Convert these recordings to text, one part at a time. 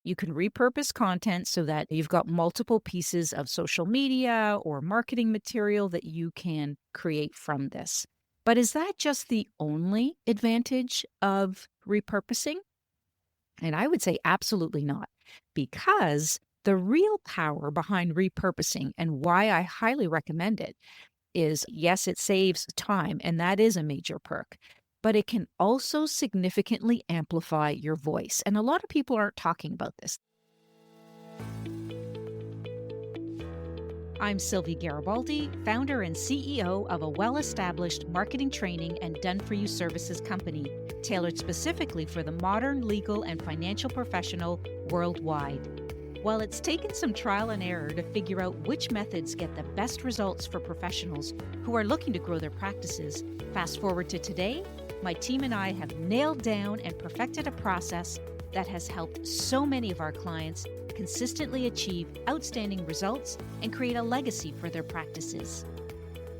You can repurpose content so that you've got multiple pieces of social media or marketing material that you can create from this. But is that just the only advantage of repurposing? And I would say absolutely not, because the real power behind repurposing and why I highly recommend it is yes, it saves time, and that is a major perk, but it can also significantly amplify your voice. And a lot of people aren't talking about this. I'm Sylvie Garibaldi, founder and CEO of a well established marketing training and done for you services company, tailored specifically for the modern legal and financial professional worldwide. While it's taken some trial and error to figure out which methods get the best results for professionals who are looking to grow their practices, fast forward to today, my team and I have nailed down and perfected a process that has helped so many of our clients consistently achieve outstanding results and create a legacy for their practices.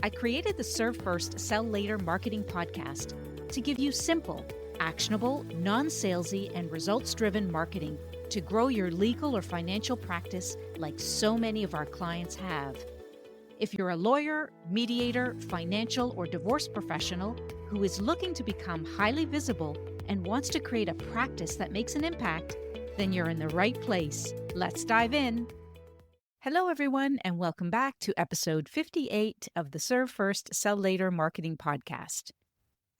I created the Serve First, Sell Later marketing podcast to give you simple, actionable, non-salesy, and results-driven marketing to grow your legal or financial practice like so many of our clients have. If you're a lawyer, mediator, financial, or divorce professional who is looking to become highly visible and wants to create a practice that makes an impact, then you're in the right place. Let's dive in. Hello, everyone, and welcome back to episode 58 of the Serve First, Sell Later marketing podcast.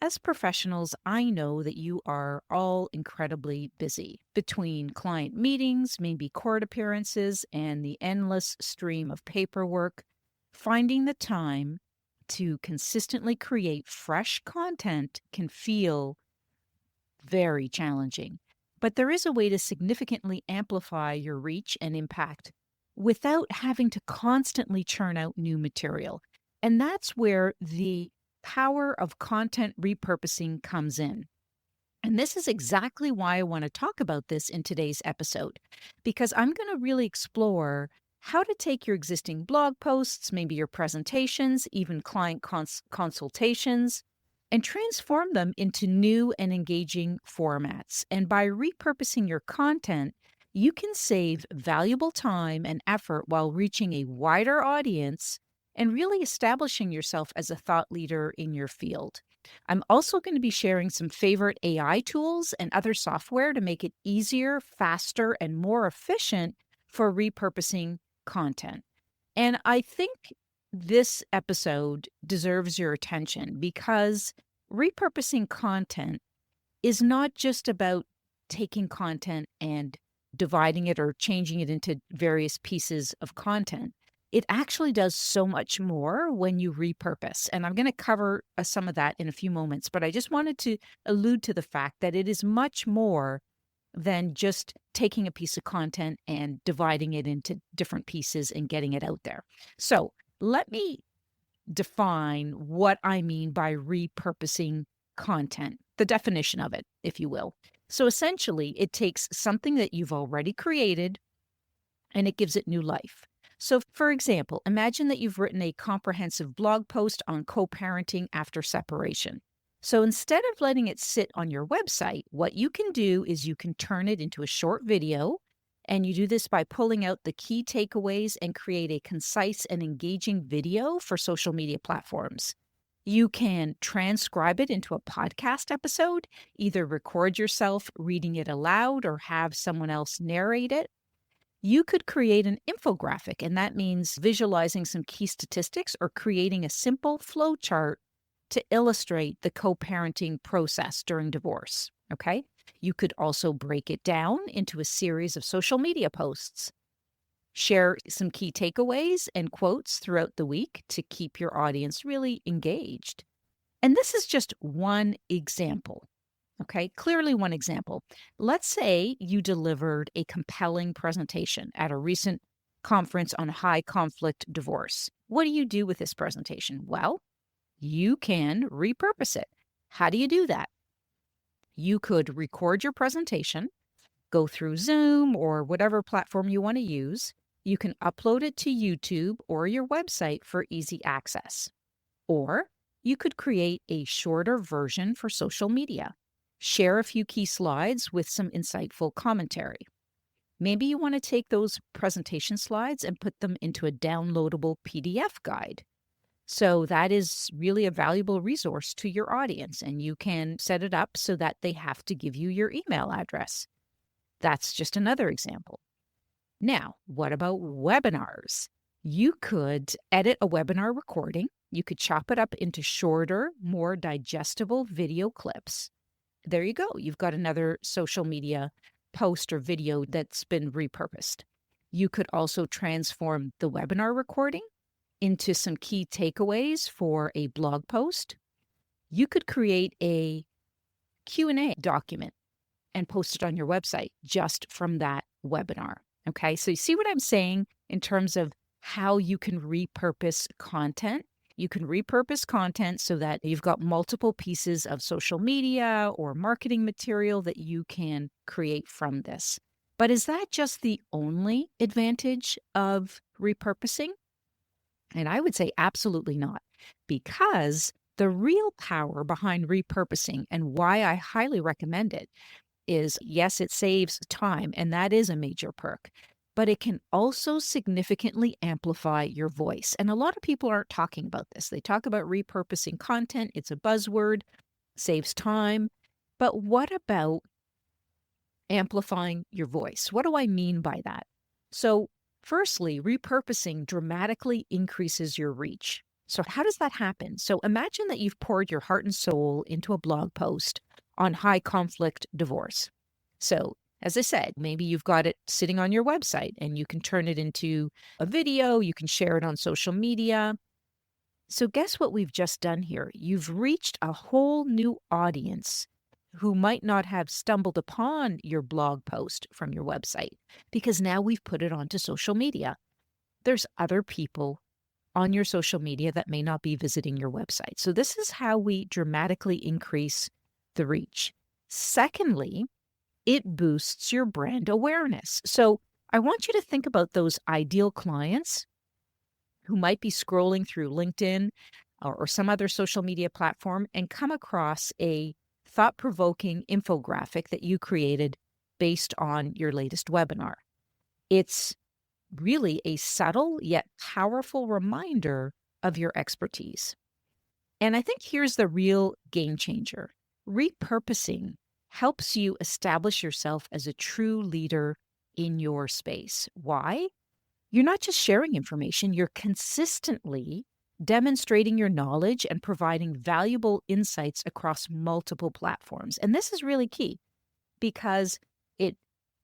As professionals, I know that you are all incredibly busy between client meetings, maybe court appearances, and the endless stream of paperwork. Finding the time to consistently create fresh content can feel very challenging. But there is a way to significantly amplify your reach and impact without having to constantly churn out new material. And that's where the power of content repurposing comes in. And this is exactly why I want to talk about this in today's episode, because I'm going to really explore how to take your existing blog posts, maybe your presentations, even client consultations, and transform them into new and engaging formats. And by repurposing your content, you can save valuable time and effort while reaching a wider audience and really establishing yourself as a thought leader in your field. I'm also going to be sharing some favorite AI tools and other software to make it easier, faster, and more efficient for repurposing content. And I think this episode deserves your attention because repurposing content is not just about taking content and dividing it or changing it into various pieces of content. It actually does so much more when you repurpose. And I'm going to cover some of that in a few moments, but I just wanted to allude to the fact that it is much more than just taking a piece of content and dividing it into different pieces and getting it out there. So let me define what I mean by repurposing content, the definition of it, if you will. So essentially, it takes something that you've already created and it gives it new life. So, for example, imagine that you've written a comprehensive blog post on co-parenting after separation. So instead of letting it sit on your website, what you can do is you can turn it into a short video. And you do this by pulling out the key takeaways and create a concise and engaging video for social media platforms. You can transcribe it into a podcast episode, either record yourself reading it aloud or have someone else narrate it. You could create an infographic, and that means visualizing some key statistics or creating a simple flow chart to illustrate the co-parenting process during divorce, okay? You could also break it down into a series of social media posts. Share some key takeaways and quotes throughout the week to keep your audience really engaged. And this is just one example, okay? Clearly one example. Let's say you delivered a compelling presentation at a recent conference on high conflict divorce. What do you do with this presentation? Well, you can repurpose it. How do you do that? You could record your presentation, go through Zoom or whatever platform you want to use. You can upload it to YouTube or your website for easy access. Or you could create a shorter version for social media. Share a few key slides with some insightful commentary. Maybe you want to take those presentation slides and put them into a downloadable PDF guide. So that is really a valuable resource to your audience, and you can set it up so that they have to give you your email address. That's just another example. Now, what about webinars? You could edit a webinar recording. You could chop it up into shorter, more digestible video clips. There you go. You've got another social media post or video that's been repurposed. You could also transform the webinar recording into some key takeaways for a blog post. You could create a Q&A document and post it on your website just from that webinar. Okay, so you see what I'm saying in terms of how you can repurpose content? You can repurpose content so that you've got multiple pieces of social media or marketing material that you can create from this. But is that just the only advantage of repurposing? And I would say absolutely not, because the real power behind repurposing and why I highly recommend it is, yes, it saves time, and that is a major perk, but it can also significantly amplify your voice. And a lot of people aren't talking about this. They talk about repurposing content. It's a buzzword, saves time. But what about amplifying your voice? What do I mean by that? So, firstly, repurposing dramatically increases your reach. So, how does that happen? So, imagine that you've poured your heart and soul into a blog post on high conflict divorce. So, as I said, maybe you've got it sitting on your website and you can turn it into a video, you can share it on social media. So, guess what we've just done here? You've reached a whole new audience who might not have stumbled upon your blog post from your website because now we've put it onto social media. There's other people on your social media that may not be visiting your website. So, this is how we dramatically increase the reach. Secondly, it boosts your brand awareness. So, I want you to think about those ideal clients who might be scrolling through LinkedIn or some other social media platform and come across a thought-provoking infographic that you created based on your latest webinar. It's really a subtle yet powerful reminder of your expertise. And I think here's the real game changer. Repurposing helps you establish yourself as a true leader in your space. Why? You're not just sharing information, you're consistently demonstrating your knowledge and providing valuable insights across multiple platforms. And this is really key because it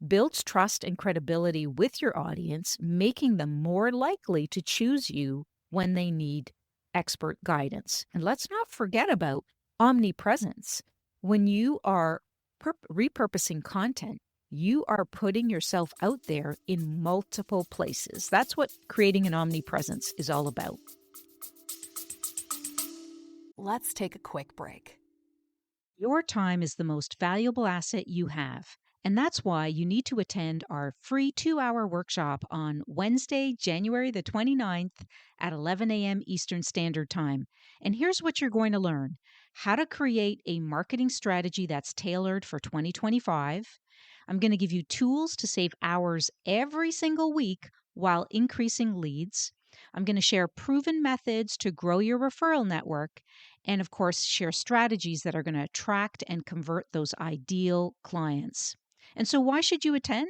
builds trust and credibility with your audience, making them more likely to choose you when they need expert guidance. And let's not forget about omnipresence. When you are repurposing content, you are putting yourself out there in multiple places. That's what creating an omnipresence is all about. Let's take a quick break. Your time is the most valuable asset you have. And that's why you need to attend our free 2-hour workshop on Wednesday, January the 29th at 11 a.m. Eastern Standard Time. And here's what you're going to learn: how to create a marketing strategy that's tailored for 2025. I'm going to give you tools to save hours every single week while increasing leads. I'm going to share proven methods to grow your referral network. And of course, share strategies that are going to attract and convert those ideal clients. And so why should you attend?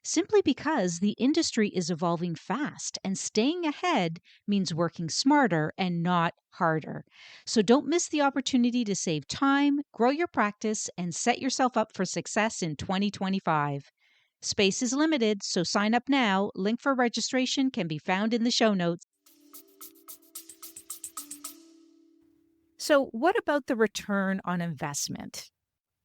Simply because the industry is evolving fast, and staying ahead means working smarter and not harder. So don't miss the opportunity to save time, grow your practice, and set yourself up for success in 2025. Space is limited, so sign up now. Link for registration can be found in the show notes. So what about the return on investment,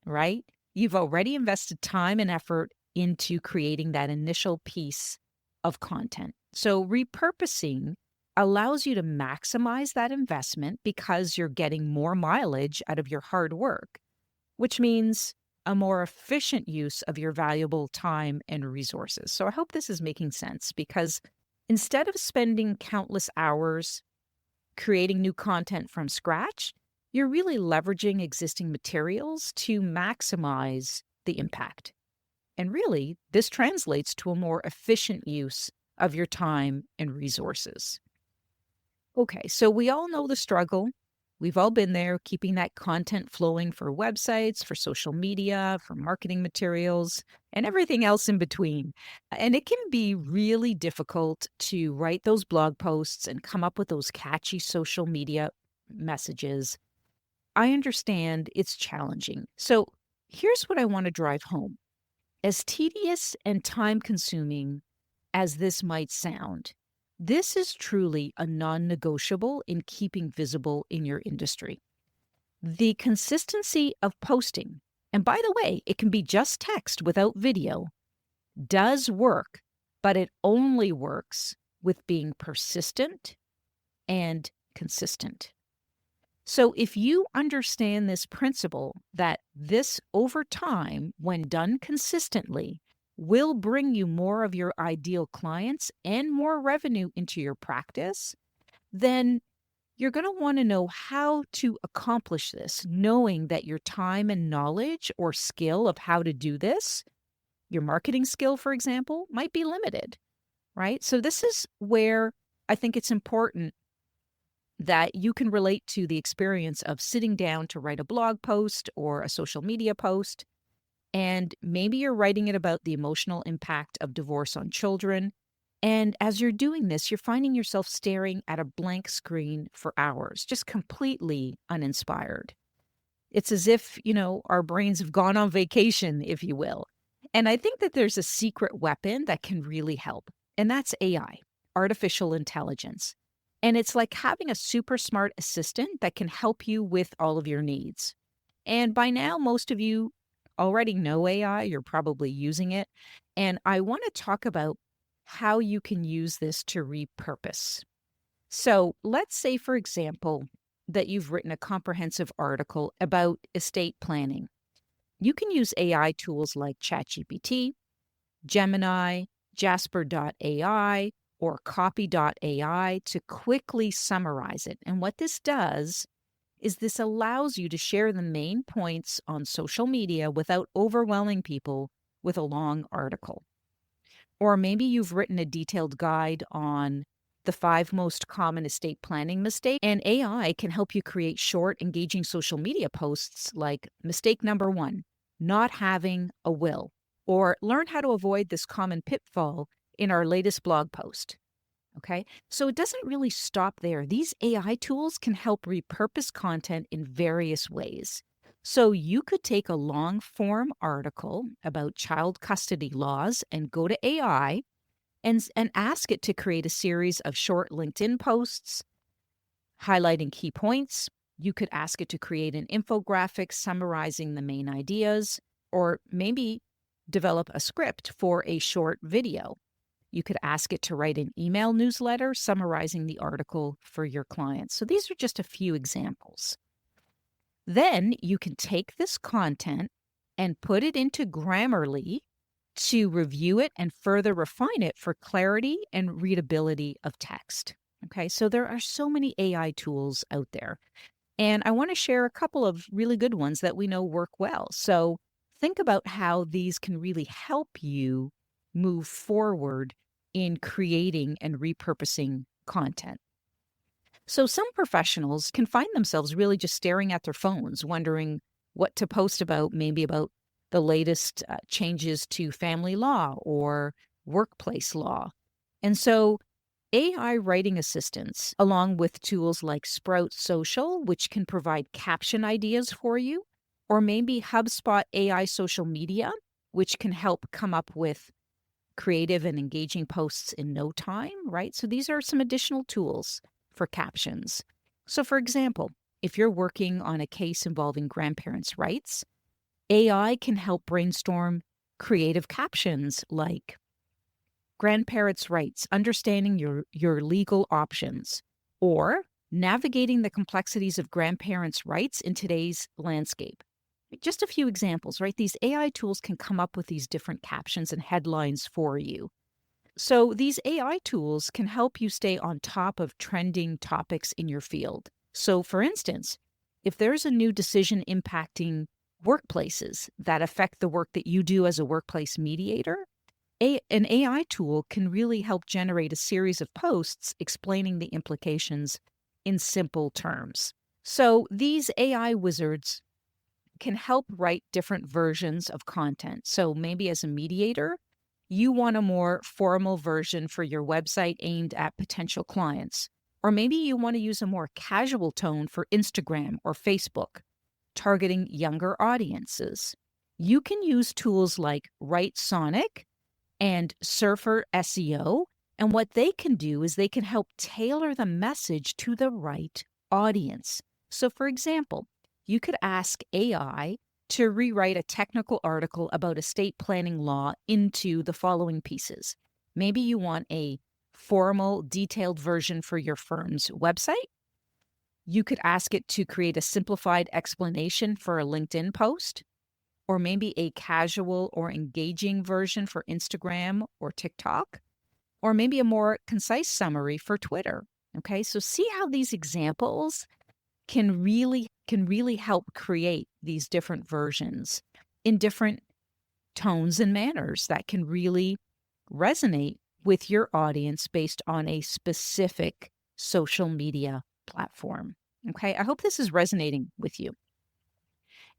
right? You've already invested time and effort into creating that initial piece of content. So repurposing allows you to maximize that investment because you're getting more mileage out of your hard work, which means a more efficient use of your valuable time and resources. So I hope this is making sense, because instead of spending countless hours creating new content from scratch, you're really leveraging existing materials to maximize the impact. And really, this translates to a more efficient use of your time and resources. Okay, so we all know the struggle. We've all been there, keeping that content flowing for websites, for social media, for marketing materials, and everything else in between. And it can be really difficult to write those blog posts and come up with those catchy social media messages. I understand it's challenging. So here's what I want to drive home. As tedious and time consuming as this might sound, this is truly a non negotiable in keeping visible in your industry. The consistency of posting, and by the way, it can be just text without video, does work, but it only works with being persistent and consistent. So, if you understand this principle that this over time, when done consistently, will bring you more of your ideal clients and more revenue into your practice, then you're going to want to know how to accomplish this, knowing that your time and knowledge or skill of how to do this, your marketing skill, for example, might be limited, right? So, this is where I think it's important that you can relate to the experience of sitting down to write a blog post or a social media post. And maybe you're writing it about the emotional impact of divorce on children. And as you're doing this, you're finding yourself staring at a blank screen for hours, just completely uninspired. It's as if, our brains have gone on vacation, if you will. And I think that there's a secret weapon that can really help, and that's AI, artificial intelligence. And it's like having a super smart assistant that can help you with all of your needs. And by now, most of you already know AI, you're probably using it. And I want to talk about how you can use this to repurpose. So let's say, for example, that you've written a comprehensive article about estate planning. You can use AI tools like ChatGPT, Gemini, Jasper.ai, or copy.ai to quickly summarize it. And what this does is this allows you to share the main points on social media without overwhelming people with a long article. Or maybe you've written a detailed guide on the 5 most common estate planning mistakes, and AI can help you create short, engaging social media posts like mistake number 1, not having a will, or learn how to avoid this common pitfall in our latest blog post. Okay, so it doesn't really stop there. These AI tools can help repurpose content in various ways. So you could take a long form article about child custody laws and go to AI and ask it to create a series of short LinkedIn posts highlighting key points. You could ask it to create an infographic summarizing the main ideas, or maybe develop a script for a short video. You could ask it to write an email newsletter summarizing the article for your clients. So these are just a few examples. Then you can take this content and put it into Grammarly to review it and further refine it for clarity and readability of text. Okay, so there are so many AI tools out there. And I want to share a couple of really good ones that we know work well. So think about how these can really help you move forward in creating and repurposing content. So some professionals can find themselves really just staring at their phones, wondering what to post about, maybe about the latest changes to family law or workplace law. And so AI writing assistants, along with tools like Sprout Social, which can provide caption ideas for you, or maybe HubSpot AI social media, which can help come up with creative and engaging posts in no time, right? So these are some additional tools for captions. So for example, if you're working on a case involving grandparents' rights, AI can help brainstorm creative captions like grandparents' rights, understanding your legal options, or navigating the complexities of grandparents' rights in today's landscape. Just a few examples, right? These AI tools can come up with these different captions and headlines for you. So these AI tools can help you stay on top of trending topics in your field. So for instance, if there's a new decision impacting workplaces that affect the work that you do as a workplace mediator, an AI tool can really help generate a series of posts explaining the implications in simple terms. So these AI wizards can help write different versions of content. So maybe as a mediator, you want a more formal version for your website aimed at potential clients. Or maybe you want to use a more casual tone for Instagram or Facebook, targeting younger audiences. You can use tools like Write Sonic and Surfer SEO. And what they can do is they can help tailor the message to the right audience. So, for example, you could ask AI to rewrite a technical article about estate planning law into the following pieces. Maybe you want a formal, detailed version for your firm's website. You could ask it to create a simplified explanation for a LinkedIn post, or maybe a casual or engaging version for Instagram or TikTok, or maybe a more concise summary for Twitter. Okay, so see how these examples can really help create these different versions in different tones and manners that can really resonate with your audience based on a specific social media platform. Okay, I hope this is resonating with you.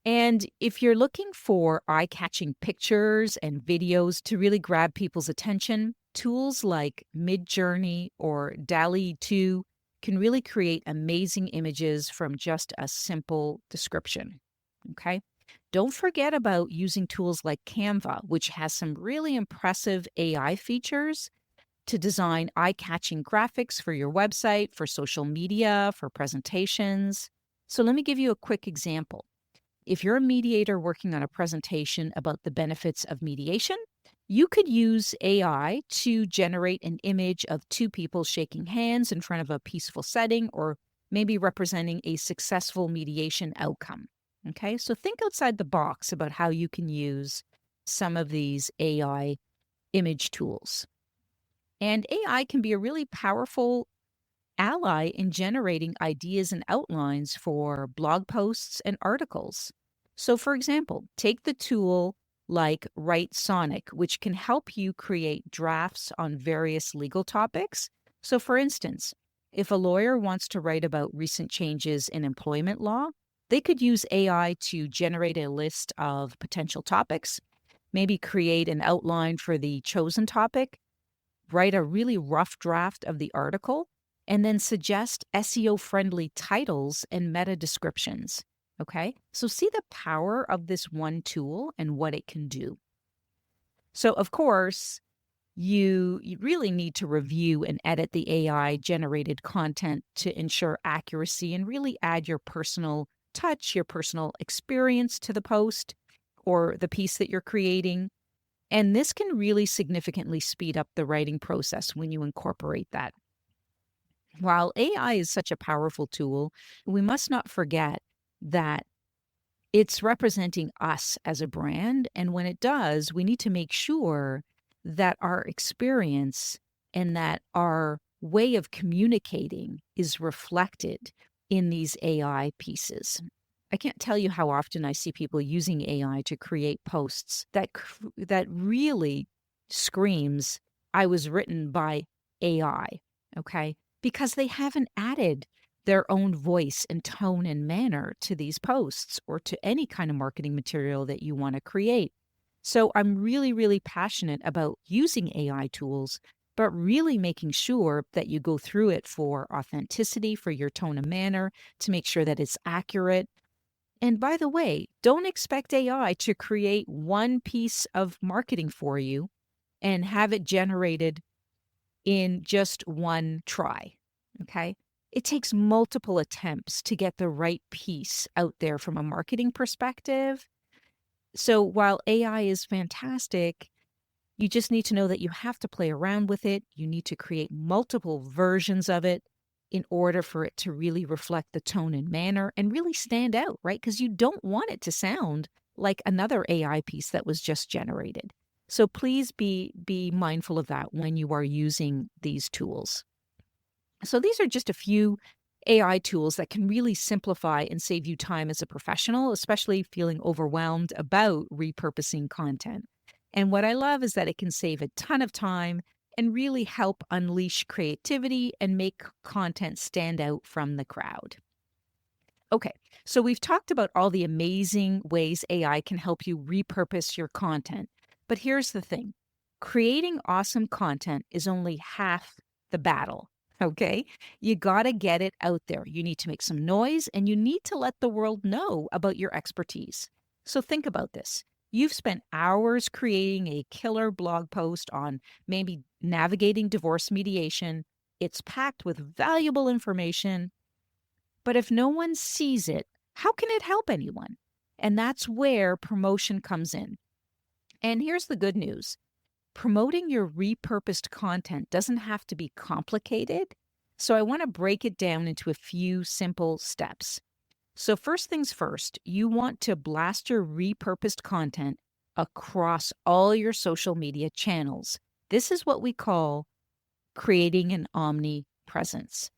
And if you're looking for eye-catching pictures and videos to really grab people's attention, tools like Midjourney or DALL-E 2 can really create amazing images from just a simple description. Okay? Don't forget about using tools like Canva, which has some really impressive AI features to design eye-catching graphics for your website, for social media, for presentations. So let me give you a quick example. If you're a mediator working on a presentation about the benefits of mediation, you could use AI to generate an image of two people shaking hands in front of a peaceful setting, or maybe representing a successful mediation outcome. Okay, so think outside the box about how you can use some of these AI image tools. And AI can be a really powerful ally in generating ideas and outlines for blog posts and articles. So, for example, take the tool like Write Sonic, which can help you create drafts on various legal topics. So, for instance, if a lawyer wants to write about recent changes in employment law, they could use AI to generate a list of potential topics, maybe create an outline for the chosen topic, write a really rough draft of the article, and then suggest SEO-friendly titles and meta descriptions. Okay, so see the power of this one tool and what it can do. So, of course, you really need to review and edit the AI-generated content to ensure accuracy and really add your personal touch, your personal experience to the post or the piece that you're creating. And this can really significantly speed up the writing process when you incorporate that. While AI is such a powerful tool, we must not forget that it's representing us as a brand. And when it does, we need to make sure that our experience and that our way of communicating is reflected in these AI pieces. I can't tell you how often I see people using AI to create posts that really screams, I was written by AI, okay? Because they haven't added their own voice and tone and manner to these posts or to any kind of marketing material that you want to create. So I'm really, really passionate about using AI tools, but really making sure that you go through it for authenticity, for your tone and manner, to make sure that it's accurate. And by the way, don't expect AI to create one piece of marketing for you and have it generated in just one try, okay? It takes multiple attempts to get the right piece out there from a marketing perspective. So while AI is fantastic, you just need to know that you have to play around with it. You need to create multiple versions of it in order for it to really reflect the tone and manner and really stand out, right? Because you don't want it to sound like another AI piece that was just generated. So please be mindful of that when you are using these tools. So these are just a few AI tools that can really simplify and save you time as a professional, especially feeling overwhelmed about repurposing content. And what I love is that it can save a ton of time and really help unleash creativity and make content stand out from the crowd. Okay, so we've talked about all the amazing ways AI can help you repurpose your content. But here's the thing, creating awesome content is only half the battle. Okay, you got to get it out there. You need to make some noise and you need to let the world know about your expertise. So think about this. You've spent hours creating a killer blog post on maybe navigating divorce mediation. It's packed with valuable information, but if no one sees it, how can it help anyone? And that's where promotion comes in. And here's the good news, promoting your repurposed content doesn't have to be complicated. So I want to break it down into a few simple steps. So, first things first, you want to blast your repurposed content across all your social media channels. This is what we call creating an omnipresence.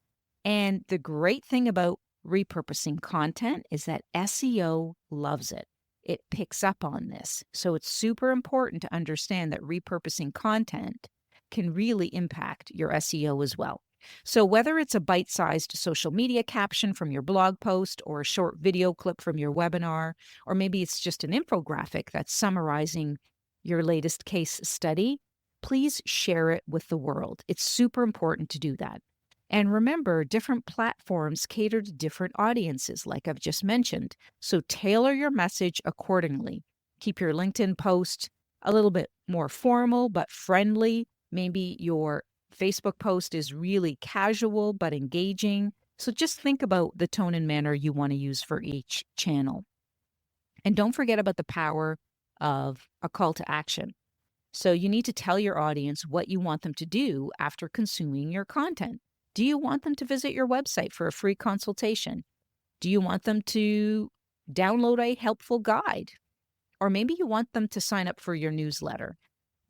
And the great thing about repurposing content is that SEO loves it. It picks up on this. So it's super important to understand that repurposing content can really impact your SEO as well. So whether it's a bite-sized social media caption from your blog post or a short video clip from your webinar, or maybe it's just an infographic that's summarizing your latest case study, please share it with the world. It's super important to do that. And remember, different platforms cater to different audiences, like I've just mentioned. So tailor your message accordingly. Keep your LinkedIn post a little bit more formal but friendly. Maybe your Facebook post is really casual but engaging. So just think about the tone and manner you want to use for each channel. And don't forget about the power of a call to action. So you need to tell your audience what you want them to do after consuming your content. Do you want them to visit your website for a free consultation? Do you want them to download a helpful guide? Or maybe you want them to sign up for your newsletter.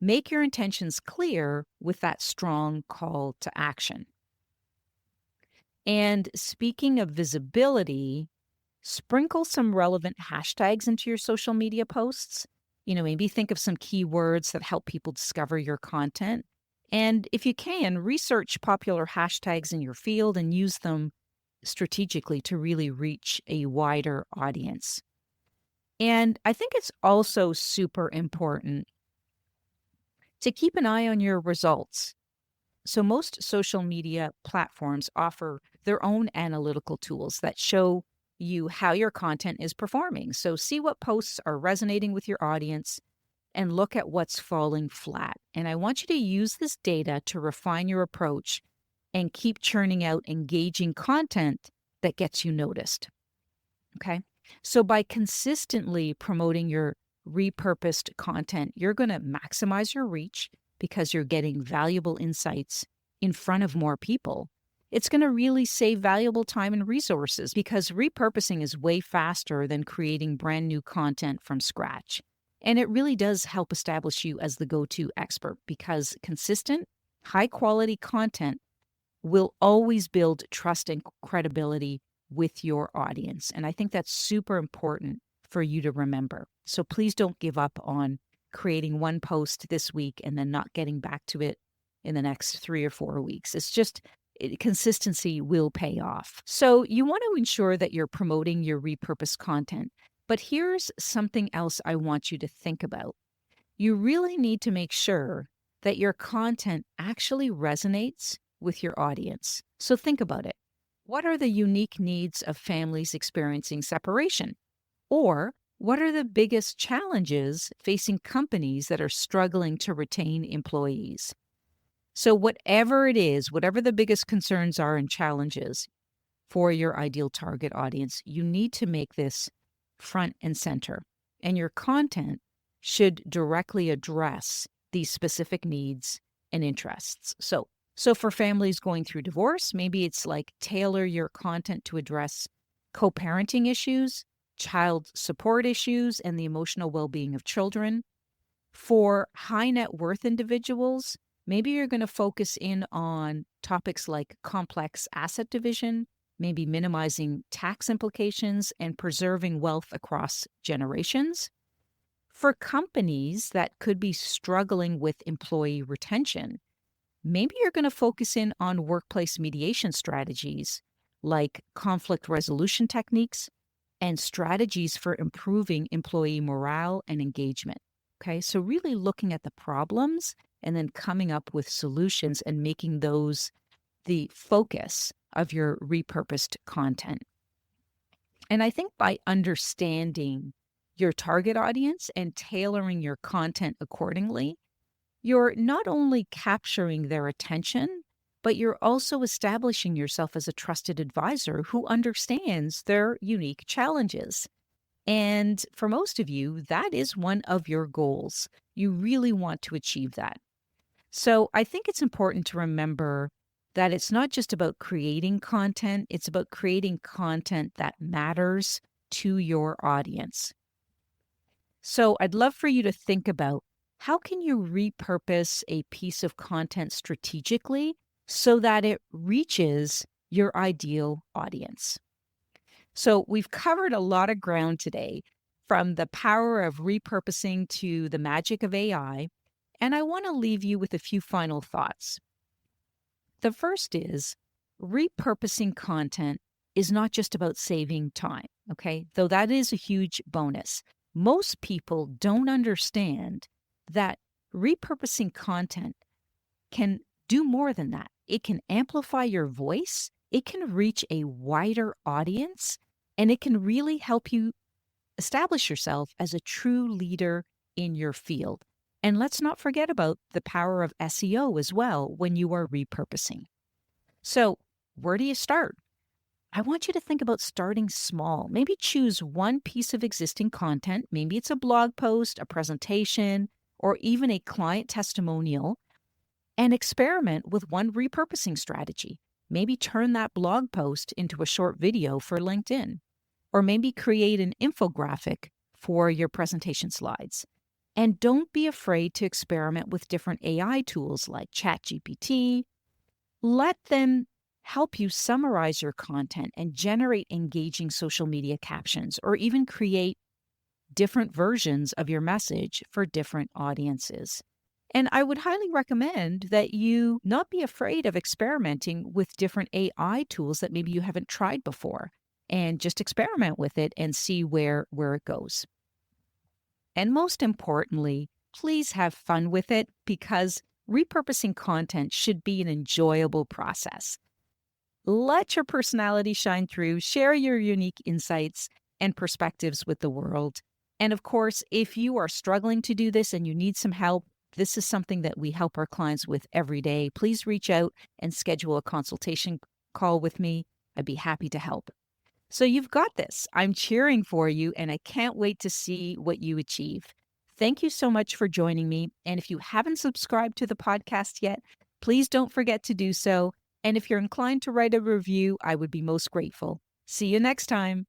Make your intentions clear with that strong call to action. And speaking of visibility, sprinkle some relevant hashtags into your social media posts. Maybe think of some keywords that help people discover your content. And if you can, research popular hashtags in your field and use them strategically to really reach a wider audience. And I think it's also super important to keep an eye on your results. So most social media platforms offer their own analytical tools that show you how your content is performing. So see what posts are resonating with your audience and look at what's falling flat. And I want you to use this data to refine your approach and keep churning out engaging content that gets you noticed. Okay? So by consistently promoting your repurposed content, you're going to maximize your reach because you're getting valuable insights in front of more people. It's going to really save valuable time and resources because repurposing is way faster than creating brand new content from scratch. And it really does help establish you as the go-to expert because consistent, high-quality content will always build trust and credibility with your audience. And I think that's super important for you to remember. So please don't give up on creating one post this week and then not getting back to it in the next 3 or 4 weeks. Consistency will pay off. So you want to ensure that you're promoting your repurposed content. But here's something else I want you to think about. You really need to make sure that your content actually resonates with your audience. So think about it. What are the unique needs of families experiencing separation? Or what are the biggest challenges facing companies that are struggling to retain employees? So whatever it is, whatever the biggest concerns are and challenges for your ideal target audience, you need to make this front and center. And your content should directly address these specific needs and interests. So for families going through divorce, maybe it's like tailor your content to address co-parenting issues, child support issues, and the emotional well-being of children. For high net worth individuals, maybe you're going to focus in on topics like complex asset division, maybe minimizing tax implications and preserving wealth across generations. For companies that could be struggling with employee retention, maybe you're going to focus in on workplace mediation strategies like conflict resolution techniques and strategies for improving employee morale and engagement. Okay, so really looking at the problems and then coming up with solutions and making those the focus of your repurposed content. And I think by understanding your target audience and tailoring your content accordingly, you're not only capturing their attention, but you're also establishing yourself as a trusted advisor who understands their unique challenges. And for most of you, that is one of your goals. You really want to achieve that. So I think it's important to remember that it's not just about creating content, it's about creating content that matters to your audience. So I'd love for you to think about how can you repurpose a piece of content strategically so that it reaches your ideal audience. So we've covered a lot of ground today, from the power of repurposing to the magic of AI, and I want to leave you with a few final thoughts. The first is repurposing content is not just about saving time, okay? Though that is a huge bonus. Most people don't understand that repurposing content can do more than that. It can amplify your voice, it can reach a wider audience, and it can really help you establish yourself as a true leader in your field. And let's not forget about the power of SEO as well when you are repurposing. So, where do you start? I want you to think about starting small. Maybe choose one piece of existing content. Maybe it's a blog post, a presentation, or even a client testimonial, and experiment with one repurposing strategy. Maybe turn that blog post into a short video for LinkedIn, or maybe create an infographic for your presentation slides. And don't be afraid to experiment with different AI tools like ChatGPT. Let them help you summarize your content and generate engaging social media captions, or even create different versions of your message for different audiences. And I would highly recommend that you not be afraid of experimenting with different AI tools that maybe you haven't tried before, and just experiment with it and see where it goes. And most importantly, please have fun with it, because repurposing content should be an enjoyable process. Let your personality shine through, share your unique insights and perspectives with the world. And of course, if you are struggling to do this and you need some help, this is something that we help our clients with every day. Please reach out and schedule a consultation call with me. I'd be happy to help. So you've got this. I'm cheering for you, and I can't wait to see what you achieve. Thank you so much for joining me. And if you haven't subscribed to the podcast yet, please don't forget to do so. And if you're inclined to write a review, I would be most grateful. See you next time.